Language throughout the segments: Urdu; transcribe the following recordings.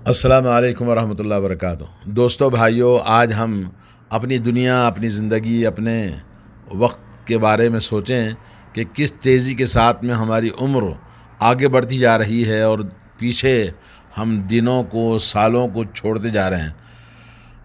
السلام علیکم ورحمۃ اللہ وبرکاتہ۔ دوستو بھائیو، آج ہم اپنی دنیا، اپنی زندگی، اپنے وقت کے بارے میں سوچیں کہ کس تیزی کے ساتھ میں ہماری عمر آگے بڑھتی جا رہی ہے اور پیچھے ہم دنوں کو، سالوں کو چھوڑتے جا رہے ہیں۔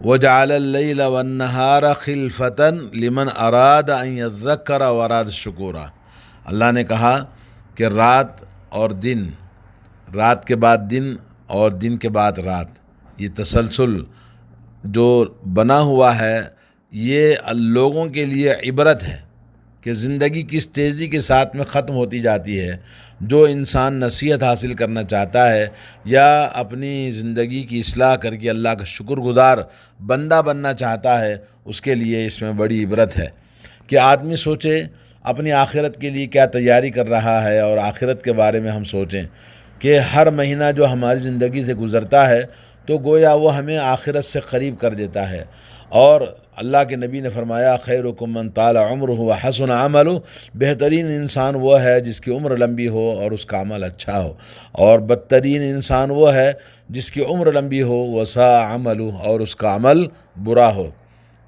وَجَعَلَ اللَّيْلَ وَالنَّهَارَ خِلْفَةً لِمَنْ أَرَادَ أَنْ يَذَّكَّرَ وَأَرَادَ شُكُورًا۔ اللہ نے کہا کہ رات اور دن، رات کے بعد دن اور دن کے بعد رات، یہ تسلسل جو بنا ہوا ہے، یہ لوگوں کے لیے عبرت ہے کہ زندگی کس تیزی کے ساتھ میں ختم ہوتی جاتی ہے۔ جو انسان نصیحت حاصل کرنا چاہتا ہے یا اپنی زندگی کی اصلاح کر کے اللہ کا شکر گزار بندہ بننا چاہتا ہے، اس کے لیے اس میں بڑی عبرت ہے کہ آدمی سوچے اپنی آخرت کے لیے کیا تیاری کر رہا ہے، اور آخرت کے بارے میں ہم سوچیں کہ ہر مہینہ جو ہماری زندگی سے گزرتا ہے تو گویا وہ ہمیں آخرت سے قریب کر دیتا ہے۔ اور اللہ کے نبی نے فرمایا، خیرکم من طال عمرہ وحسن عملہ، بہترین انسان وہ ہے جس کی عمر لمبی ہو اور اس کا عمل اچھا ہو، اور بدترین انسان وہ ہے جس کی عمر لمبی ہو وساء عملہ، اور اس کا عمل برا ہو۔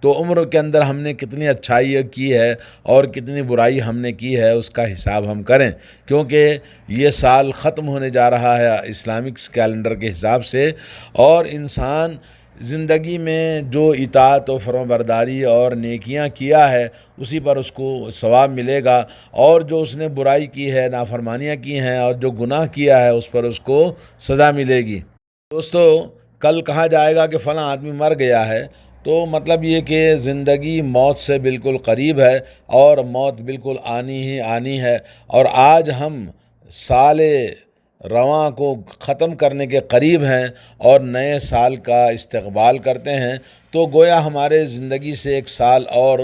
تو عمر کے اندر ہم نے کتنی اچھائی کی ہے اور کتنی برائی ہم نے کی ہے، اس کا حساب ہم کریں، کیونکہ یہ سال ختم ہونے جا رہا ہے اسلامک کیلنڈر کے حساب سے، اور انسان زندگی میں جو اطاعت و فرمانبرداری اور نیکیاں کیا ہے اسی پر اس کو ثواب ملے گا، اور جو اس نے برائی کی ہے، نافرمانیاں کی ہیں اور جو گناہ کیا ہے اس پر اس کو سزا ملے گی۔ دوستو، کل کہا جائے گا کہ فلاں آدمی مر گیا ہے، تو مطلب یہ کہ زندگی موت سے بالکل قریب ہے اور موت بالکل آنی ہی آنی ہے، اور آج ہم سال رواں کو ختم کرنے کے قریب ہیں اور نئے سال کا استقبال کرتے ہیں، تو گویا ہمارے زندگی سے ایک سال اور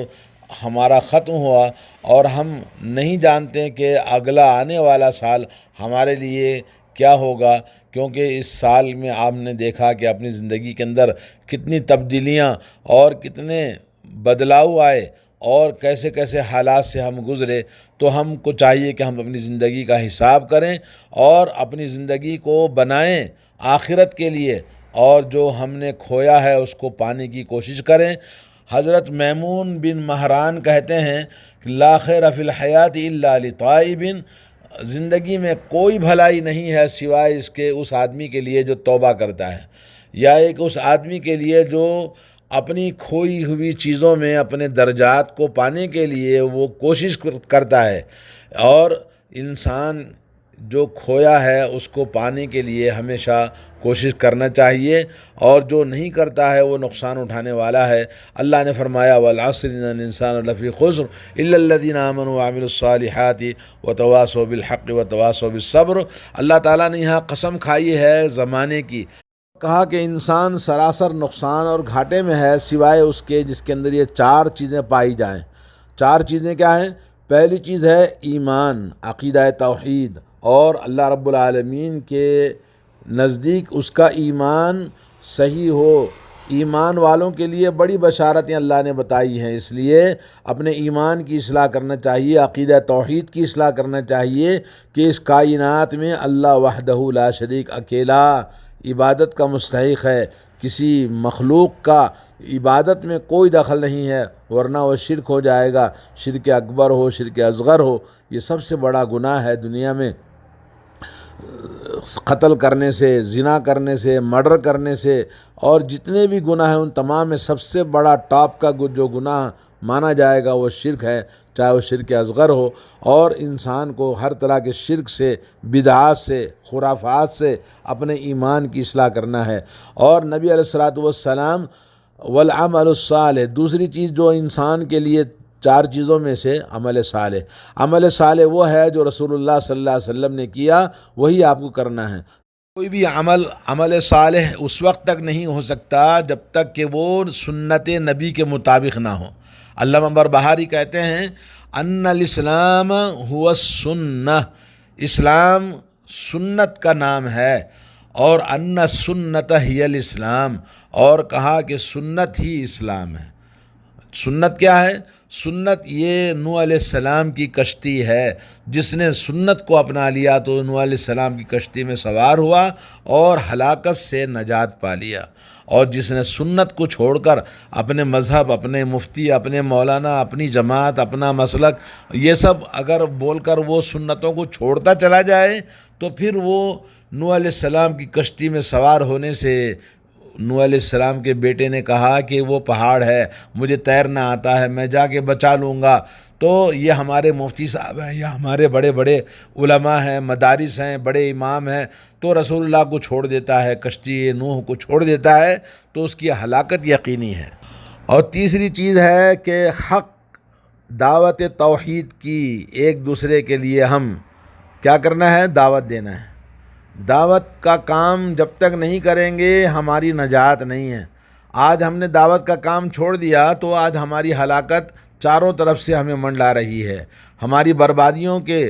ہمارا ختم ہوا، اور ہم نہیں جانتے کہ اگلا آنے والا سال ہمارے لیے کیا ہوگا، کیونکہ اس سال میں آپ نے دیکھا کہ اپنی زندگی کے اندر کتنی تبدیلیاں اور کتنے بدلاؤ آئے اور کیسے کیسے حالات سے ہم گزرے۔ تو ہم کو چاہیے کہ ہم اپنی زندگی کا حساب کریں اور اپنی زندگی کو بنائیں آخرت کے لیے، اور جو ہم نے کھویا ہے اس کو پانے کی کوشش کریں۔ حضرت میمون بن مہران کہتے ہیں کہ لا خیر فی الحیات الا لطائب، زندگی میں کوئی بھلائی نہیں ہے سوائے اس کے اس آدمی کے لیے جو توبہ کرتا ہے، یا ایک اس آدمی کے لیے جو اپنی کھوئی ہوئی چیزوں میں اپنے درجات کو پانے کے لیے وہ کوشش کرتا ہے۔ اور انسان جو کھویا ہے اس کو پانے کے لیے ہمیشہ کوشش کرنا چاہیے، اور جو نہیں کرتا ہے وہ نقصان اٹھانے والا ہے۔ اللہ نے فرمایا والعصر ان الانسان لفی خسر الا الذین آمنوا وعملوا الصالحات وتواصوا بالحق وتواصوا بالصبر۔ اللہ تعالیٰ نے یہاں قسم کھائی ہے زمانے کی، کہا کہ انسان سراسر نقصان اور گھاٹے میں ہے سوائے اس کے جس کے اندر یہ چار چیزیں پائی جائیں۔ چار چیزیں کیا ہیں؟ پہلی چیز ہے ایمان، عقیدہ توحید، اور اللہ رب العالمین کے نزدیک اس کا ایمان صحیح ہو۔ ایمان والوں کے لیے بڑی بشارتیں اللہ نے بتائی ہیں، اس لیے اپنے ایمان کی اصلاح کرنا چاہیے، عقیدہ توحید کی اصلاح کرنا چاہیے کہ اس کائنات میں اللہ وحدہ لا شریک، اکیلا عبادت کا مستحق ہے، کسی مخلوق کا عبادت میں کوئی دخل نہیں ہے، ورنہ وہ شرک ہو جائے گا، شرک اکبر ہو، شرک اصغر ہو۔ یہ سب سے بڑا گناہ ہے دنیا میں، قتل کرنے سے، زنا کرنے سے، مرڈر کرنے سے، اور جتنے بھی گناہ ہیں ان تمام میں سب سے بڑا ٹاپ کا جو گناہ مانا جائے گا وہ شرک ہے، چاہے وہ شرک اصغر ہو۔ اور انسان کو ہر طرح کے شرک سے، بدعات سے، خرافات سے اپنے ایمان کی اصلاح کرنا ہے۔ اور نبی علیہ الصلوۃ والسلام والعمل الصالح، دوسری چیز جو انسان کے لیے چار چیزوں میں سے عمل صالح، عمل صالح وہ ہے جو رسول اللہ صلی اللہ علیہ وسلم نے کیا، وہی آپ کو کرنا ہے۔ کوئی بھی عمل صالح اس وقت تک نہیں ہو سکتا جب تک کہ وہ سنت نبی کے مطابق نہ ہو۔ علامہ بربہاری کہتے ہیں ان الاسلام هو السنہ، اسلام سنت کا نام ہے، اور ان سنت ہی الاسلام، اور کہا کہ سنت ہی اسلام ہے۔ سنت کیا ہے؟ سنت یہ نوح علیہ السلام کی کشتی ہے۔ جس نے سنت کو اپنا لیا تو نوح علیہ السلام کی کشتی میں سوار ہوا اور ہلاکت سے نجات پا لیا، اور جس نے سنت کو چھوڑ کر اپنے مذہب، اپنے مفتی، اپنے مولانا، اپنی جماعت، اپنا مسلک، یہ سب اگر بول کر وہ سنتوں کو چھوڑتا چلا جائے تو پھر وہ نوح علیہ السلام کی کشتی میں سوار ہونے سے، نوح علیہ السلام کے بیٹے نے کہا کہ وہ پہاڑ ہے، مجھے تیرنا آتا ہے، میں جا کے بچا لوں گا، تو یہ ہمارے مفتی صاحب ہیں یا ہمارے بڑے بڑے علماء ہیں، مدارس ہیں، بڑے امام ہیں، تو رسول اللہ کو چھوڑ دیتا ہے، کشتی نوح کو چھوڑ دیتا ہے تو اس کی ہلاکت یقینی ہے۔ اور تیسری چیز ہے کہ حق دعوت توحید کی، ایک دوسرے کے لیے ہم کیا کرنا ہے؟ دعوت دینا ہے۔ دعوت کا کام جب تک نہیں کریں گے ہماری نجات نہیں ہے۔ آج ہم نے دعوت کا کام چھوڑ دیا تو آج ہماری ہلاکت چاروں طرف سے ہمیں منڈلا رہی ہے۔ ہماری بربادیوں کے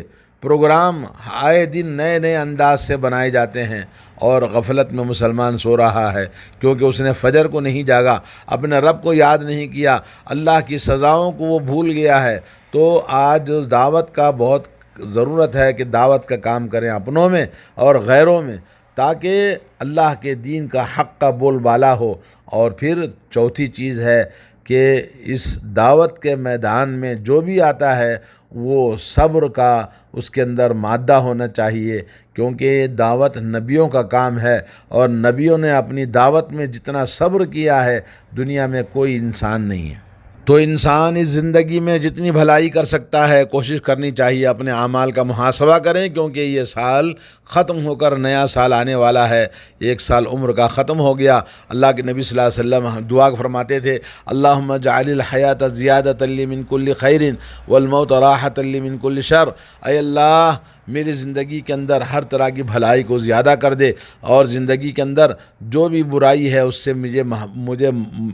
پروگرام آئے دن نئے نئے انداز سے بنائے جاتے ہیں، اور غفلت میں مسلمان سو رہا ہے کیونکہ اس نے فجر کو نہیں جاگا، اپنے رب کو یاد نہیں کیا، اللہ کی سزاؤں کو وہ بھول گیا ہے۔ تو آج دعوت کا بہت ضرورت ہے کہ دعوت کا کام کریں اپنوں میں اور غیروں میں، تاکہ اللہ کے دین کا حق کا بول بالا ہو۔ اور پھر چوتھی چیز ہے کہ اس دعوت کے میدان میں جو بھی آتا ہے وہ صبر کا اس کے اندر مادہ ہونا چاہیے، کیونکہ دعوت نبیوں کا کام ہے، اور نبیوں نے اپنی دعوت میں جتنا صبر کیا ہے دنیا میں کوئی انسان نہیں ہے۔ تو انسان اس زندگی میں جتنی بھلائی کر سکتا ہے کوشش کرنی چاہیے، اپنے اعمال کا محاسبہ کریں، کیونکہ یہ سال ختم ہو کر نیا سال آنے والا ہے۔ ایک سال عمر کا ختم ہو گیا۔ اللہ کے نبی صلی اللہ علیہ وسلم دعا فرماتے تھے، اللہم اجعل الحیات زیادۃ لی من کل خیر والموت راحۃ لی من کل شر۔ اے اللہ میری زندگی کے اندر ہر طرح کی بھلائی کو زیادہ کر دے، اور زندگی کے اندر جو بھی برائی ہے اس سے مجھے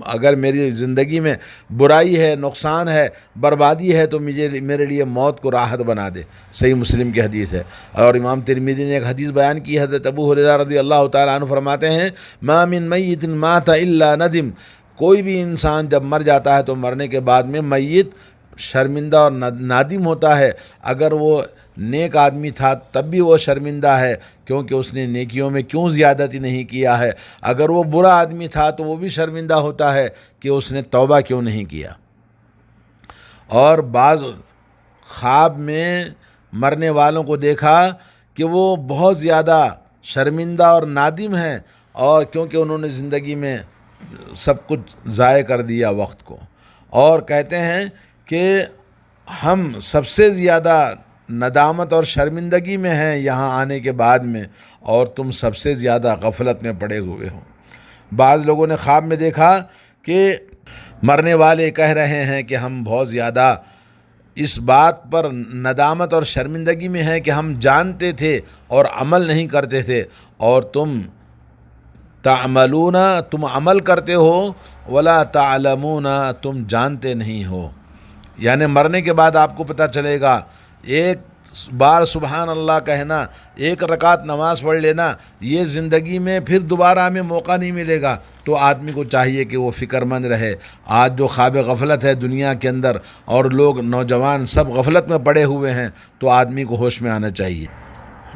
اگر میری زندگی میں برائی ہے، نقصان ہے، بربادی ہے تو میرے لیے موت کو راحت بنا دے۔ صحیح مسلم کی حدیث ہے۔ اور امام ترمذی نے ایک حدیث بیان کی، حضرت ابو ہریرہ رضی اللہ تعالیٰ عنہ فرماتے ہیں، ما من میت مات الا ندم۔ کوئی بھی انسان جب مر جاتا ہے تو مرنے کے بعد میں میت شرمندہ اور نادم ہوتا ہے۔ اگر وہ نیک آدمی تھا تب بھی وہ شرمندہ ہے کیونکہ اس نے نیکیوں میں کیوں زیادتی نہیں کیا ہے۔ اگر وہ برا آدمی تھا تو وہ بھی شرمندہ ہوتا ہے کہ اس نے توبہ کیوں نہیں کیا۔ اور بعض خواب میں مرنے والوں کو دیکھا کہ وہ بہت زیادہ شرمندہ اور نادم ہیں، اور کیونکہ انہوں نے زندگی میں سب کچھ ضائع کر دیا وقت کو، اور کہتے ہیں کہ ہم سب سے زیادہ ندامت اور شرمندگی میں ہیں یہاں آنے کے بعد میں، اور تم سب سے زیادہ غفلت میں پڑے ہوئے ہو۔ بعض لوگوں نے خواب میں دیکھا کہ مرنے والے کہہ رہے ہیں کہ ہم بہت زیادہ اس بات پر ندامت اور شرمندگی میں ہیں کہ ہم جانتے تھے اور عمل نہیں کرتے تھے، اور تم تعملون، تم عمل کرتے ہو، ولا تعلمون، تم جانتے نہیں ہو۔ یعنی مرنے کے بعد آپ کو پتہ چلے گا، ایک بار سبحان اللہ کہنا، ایک رکعت نماز پڑھ لینا، یہ زندگی میں پھر دوبارہ ہمیں موقع نہیں ملے گا۔ تو آدمی کو چاہیے کہ وہ فکر مند رہے۔ آج جو خواب غفلت ہے دنیا کے اندر، اور لوگ نوجوان سب غفلت میں پڑے ہوئے ہیں، تو آدمی کو ہوش میں آنا چاہیے۔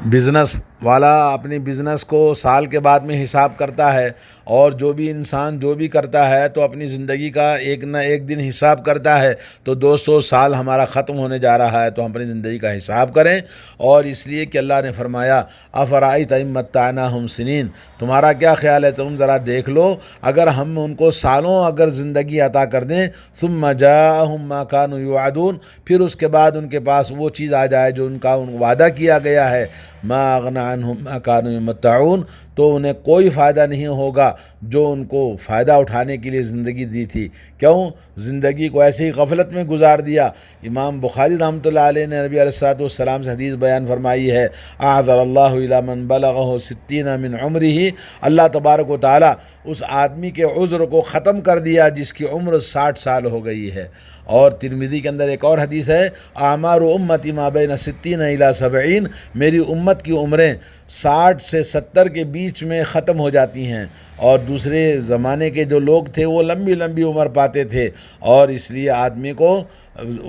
بزنس والا اپنی بزنس کو سال کے بعد میں حساب کرتا ہے، اور جو بھی انسان جو بھی کرتا ہے تو اپنی زندگی کا ایک نہ ایک دن حساب کرتا ہے۔ تو دوستو سال ہمارا ختم ہونے جا رہا ہے تو ہم اپنی زندگی کا حساب کریں، اور اس لیے کہ اللہ نے فرمایا افرأیت ان متعناہم سنین، تمہارا کیا خیال ہے، تم ذرا دیکھ لو، اگر ہم ان کو سالوں اگر زندگی عطا کر دیں، ثم جاءہم ما کانوا یوعدون، پھر اس کے بعد ان کے پاس وہ چیز آ جائے جو ان کا وعدہ کیا گیا ہے، ما اغنی عنہم ما کانوا یمتعون، تو انہیں کوئی فائدہ نہیں ہوگا جو ان کو فائدہ اٹھانے کے لیے زندگی دی تھی۔ کیوں؟ زندگی کو ایسے ہی غفلت میں گزار دیا۔ امام بخاری رحمۃ اللہ علیہ نے نبی علیہ السلام سے حدیث بیان فرمائی ہے، اعذر اللہ الی من بلغہ 60 من عمرہ، اللہ تبارک و تعالیٰ اس آدمی کے عذر کو ختم کر دیا جس کی عمر 60 سال ہو گئی ہے۔ اور ترمذی کے اندر ایک اور حدیث ہے، اعمار امتی ما بین 60 الی 70، میری امت کی عمریں 60 سے 70 کے بیچ میں ختم ہو جاتی ہیں۔ اور دوسرے زمانے کے جو لوگ تھے وہ لمبی لمبی عمر پاتے تھے، اور اس لیے آدمی کو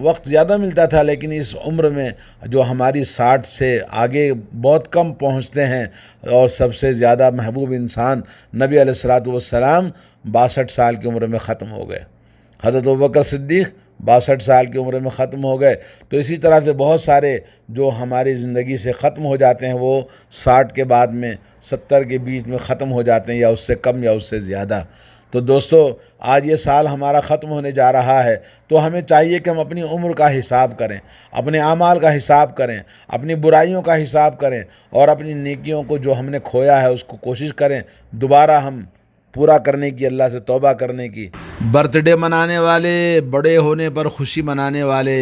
وقت زیادہ ملتا تھا، لیکن اس عمر میں جو ہماری 60 سے آگے بہت کم پہنچتے ہیں، اور سب سے زیادہ محبوب انسان نبی علیہ الصلوۃ والسلام 62 سال کی عمر میں ختم ہو گئے، حضرت ابوبکر صدیق 62 سال کی عمر میں ختم ہو گئے۔ تو اسی طرح سے بہت سارے جو ہماری زندگی سے ختم ہو جاتے ہیں وہ 60 کے بعد میں 70 کے بیچ میں ختم ہو جاتے ہیں، یا اس سے کم یا اس سے زیادہ۔ تو دوستو، آج یہ سال ہمارا ختم ہونے جا رہا ہے، تو ہمیں چاہیے کہ ہم اپنی عمر کا حساب کریں، اپنے اعمال کا حساب کریں، اپنی برائیوں کا حساب کریں، اور اپنی نیکیوں کو جو ہم نے کھویا ہے اس کو کوشش کریں دوبارہ ہم پورا کرنے کی، اللہ سے توبہ کرنے کی۔ برتھ ڈے منانے والے، بڑے ہونے پر خوشی منانے والے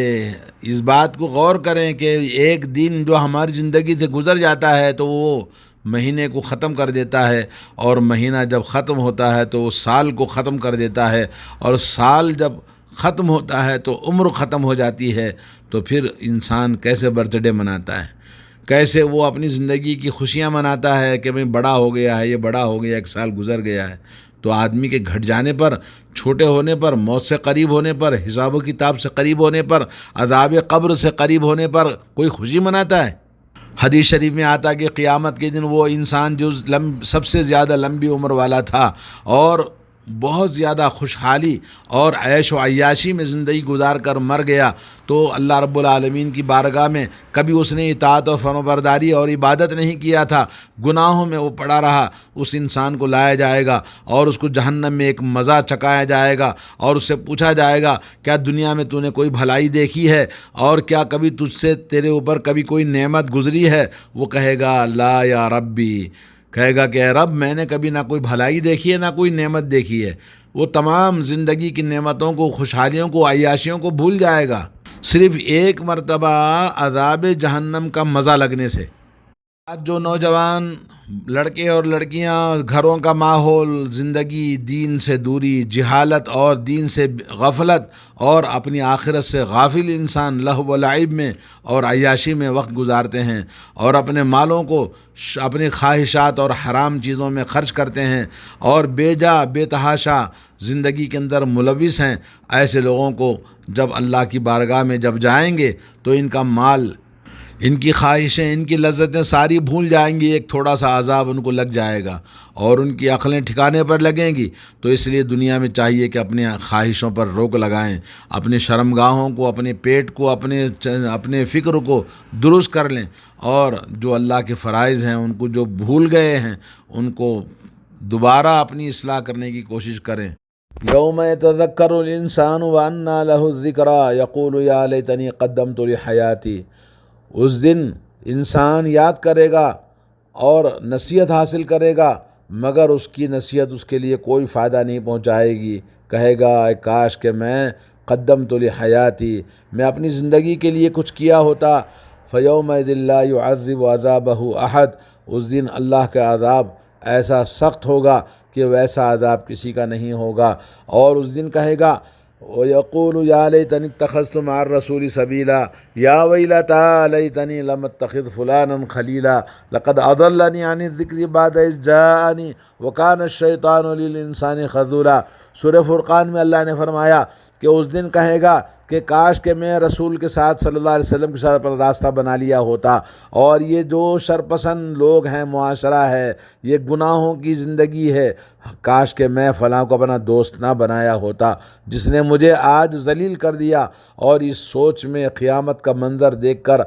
اس بات کو غور کریں کہ ایک دن جو ہماری زندگی سے گزر جاتا ہے تو وہ مہینے کو ختم کر دیتا ہے، اور مہینہ جب ختم ہوتا ہے تو وہ سال کو ختم کر دیتا ہے، اور سال جب ختم ہوتا ہے تو عمر ختم ہو جاتی ہے۔ تو پھر انسان کیسے برتھ ڈے مناتا ہے، کیسے وہ اپنی زندگی کی خوشیاں مناتا ہے کہ میں بڑا ہو گیا ہے، یہ بڑا ہو گیا، ایک سال گزر گیا ہے۔ تو آدمی کے گھٹ جانے پر، چھوٹے ہونے پر، موت سے قریب ہونے پر، حساب و کتاب سے قریب ہونے پر، عذاب قبر سے قریب ہونے پر کوئی خوشی مناتا ہے؟ حدیث شریف میں آتا کہ قیامت کے دن وہ انسان جو سب سے زیادہ لمبی عمر والا تھا اور بہت زیادہ خوشحالی اور عیش و عیاشی میں زندگی گزار کر مر گیا، تو اللہ رب العالمین کی بارگاہ میں کبھی اس نے اطاعت و فرمانبرداری اور عبادت نہیں کیا تھا، گناہوں میں وہ پڑا رہا، اس انسان کو لایا جائے گا اور اس کو جہنم میں ایک مزہ چکایا جائے گا، اور اس سے پوچھا جائے گا کیا دنیا میں تو نے کوئی بھلائی دیکھی ہے، اور کیا کبھی تجھ سے تیرے اوپر کبھی کوئی نعمت گزری ہے؟ وہ کہے گا لا یا ربی، کہے گا کہ اے رب، میں نے کبھی نہ کوئی بھلائی دیکھی ہے نہ کوئی نعمت دیکھی ہے۔ وہ تمام زندگی کی نعمتوں کو، خوشحالیوں کو، عیاشیوں کو بھول جائے گا، صرف ایک مرتبہ عذاب جہنم کا مزہ لگنے سے۔ آج جو نوجوان لڑکے اور لڑکیاں، گھروں کا ماحول، زندگی، دین سے دوری، جہالت اور دین سے غفلت، اور اپنی آخرت سے غافل انسان لہو و لعب میں اور عیاشی میں وقت گزارتے ہیں، اور اپنے مالوں کو اپنی خواہشات اور حرام چیزوں میں خرچ کرتے ہیں، اور بے جا بے تحاشا زندگی کے اندر ملوث ہیں۔ ایسے لوگوں کو جب اللہ کی بارگاہ میں جب جائیں گے تو ان کا مال، ان کی خواہشیں، ان کی لذتیں ساری بھول جائیں گی، ایک تھوڑا سا عذاب ان کو لگ جائے گا اور ان کی عقلیں ٹھکانے پر لگیں گی۔ تو اس لیے دنیا میں چاہیے کہ اپنی خواہشوں پر روک لگائیں، اپنی شرمگاہوں کو، اپنے پیٹ کو، اپنے فکر کو درست کر لیں، اور جو اللہ کے فرائض ہیں ان کو جو بھول گئے ہیں ان کو دوبارہ اپنی اصلاح کرنے کی کوشش کریں۔ یوم یتذکر الانسان وانى له الذکری یقول یا لیتنی قدمت لحیاتی، اس دن انسان یاد کرے گا اور نصیحت حاصل کرے گا، مگر اس کی نصیحت اس کے لیے کوئی فائدہ نہیں پہنچائے گی۔ کہے گا اے کاش کہ میں قدمت لحیاتی، میں اپنی زندگی کے لیے کچھ کیا ہوتا۔ فیومئذ لا يعذب عذابہ احد، اس دن اللہ کا عذاب ایسا سخت ہوگا کہ ویسا عذاب کسی کا نہیں ہوگا۔ اور اس دن کہے گا وَيَقُولُ يَا لَيْتَنِي اتَّخَذْتُ مَعَ الرَّسُولِ سَبِيلًا يَا وَيْلَتَىٰ لَيْتَنِي لَمْ أَتَّخِذْ فُلَانًا خَلِيلًا لَقَدْ أَضَلَّنِي عَنِ الذِّكْرِ بَعْدَ إِذْ جَاءَنِي وَكَانَ الشَّيْطَانُ لِلْإِنسَانِ خَذُولًا۔ سورہ فرقان میں اللہ نے فرمایا کہ اس دن کہے گا کہ کاش کہ میں رسول کے ساتھ صلی اللہ علیہ وسلم کے ساتھ اپنا راستہ بنا لیا ہوتا، اور یہ جو شرپسند لوگ ہیں، معاشرہ ہے، یہ گناہوں کی زندگی ہے، کاش کہ میں فلاں کو اپنا دوست نہ بنایا ہوتا جس نے مجھے آج ذلیل کر دیا۔ اور اس سوچ میں قیامت کا منظر دیکھ کر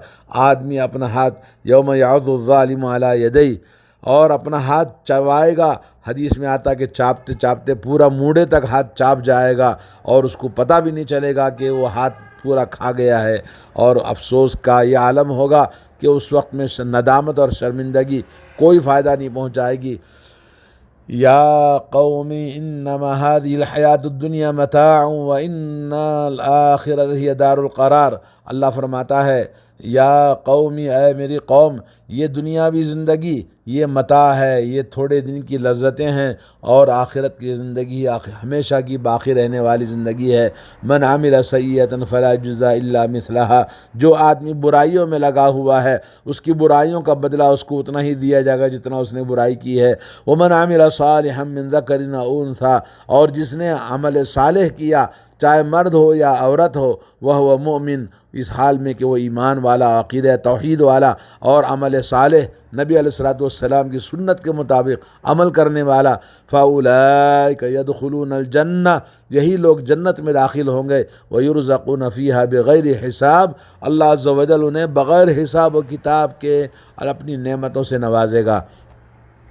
آدمی اپنا ہاتھ، یوم یعض الظالم علی یدیہ، اور اپنا ہاتھ چبائے گا۔ حدیث میں آتا کہ چاپتے چاپتے پورا موڑے تک ہاتھ چاپ جائے گا، اور اس کو پتہ بھی نہیں چلے گا کہ وہ ہاتھ پورا کھا گیا ہے۔ اور افسوس کا یہ عالم ہوگا کہ اس وقت میں ندامت اور شرمندگی کوئی فائدہ نہیں پہنچائے گی۔ یا قوم انما هذه الحیات الدنیا متاع وان الآخرۃ ہی دار القرار، اللہ فرماتا ہے یا قومی، اے میری قوم، یہ دنیاوی زندگی یہ متاع ہے، یہ تھوڑے دن کی لذتیں ہیں، اور آخرت کی زندگی ہمیشہ کی باقی رہنے والی زندگی ہے۔ من عمل سیئۃ فلا یجزی الا مثلھا، جو آدمی برائیوں میں لگا ہوا ہے اس کی برائیوں کا بدلہ اس کو اتنا ہی دیا جائے گا جتنا اس نے برائی کی ہے۔ ومن عمل صالحا من ذکر او انثی، اور جس نے عمل صالح کیا چاہے مرد ہو یا عورت ہو، وہ مومن، اس حال میں کہ وہ ایمان والا، عقیدہ توحید والا اور عمل صالح نبی علیہ الصلوۃ والسلام کی سنت کے مطابق عمل کرنے والا، فاولئک یدخلون الجنہ، یہی لوگ جنت میں داخل ہوں گے، ویرزقون فیہا بغیر حساب، اللہ عز و جل انہیں بغیر حساب و کتاب کے اور اپنی نعمتوں سے نوازے گا۔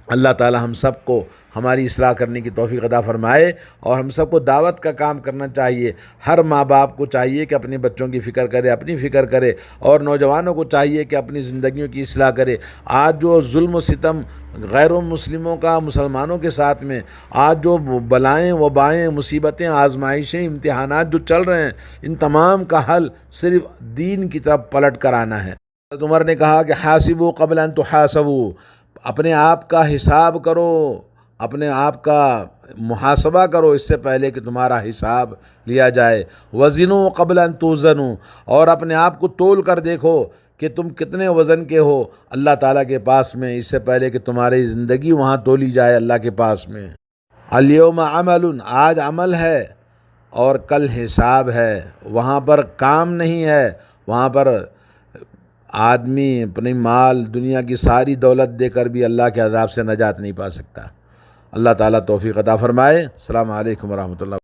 اللہ تعالی ہم سب کو ہماری اصلاح کرنے کی توفیق عطا فرمائے، اور ہم سب کو دعوت کا کام کرنا چاہیے۔ ہر ماں باپ کو چاہیے کہ اپنے بچوں کی فکر کرے، اپنی فکر کرے، اور نوجوانوں کو چاہیے کہ اپنی زندگیوں کی اصلاح کرے۔ آج جو ظلم و ستم غیر مسلموں کا مسلمانوں کے ساتھ میں، آج جو بلائیں وبائیں، مصیبتیں، آزمائشیں، امتحانات جو چل رہے ہیں، ان تمام کا حل صرف دین کی طرف پلٹ کر آنا ہے۔ حضرت عمر نے کہا کہ حاسبوا قبل ان تحاسبوا، اپنے آپ کا حساب کرو، اپنے آپ کا محاسبہ کرو اس سے پہلے کہ تمہارا حساب لیا جائے۔ وزنوا قبل ان توزنوا، اور اپنے آپ کو تول کر دیکھو کہ تم کتنے وزن کے ہو اللہ تعالیٰ کے پاس میں، اس سے پہلے کہ تمہاری زندگی وہاں تولی جائے اللہ کے پاس میں۔ الیوم عمل، آج عمل ہے اور کل حساب ہے، وہاں پر کام نہیں ہے، وہاں پر آدمی اپنی مال دنیا کی ساری دولت دے کر بھی اللہ کے عذاب سے نجات نہیں پا سکتا۔ اللہ تعالیٰ توفیق عطا فرمائے۔ السلام علیکم ورحمۃ اللہ۔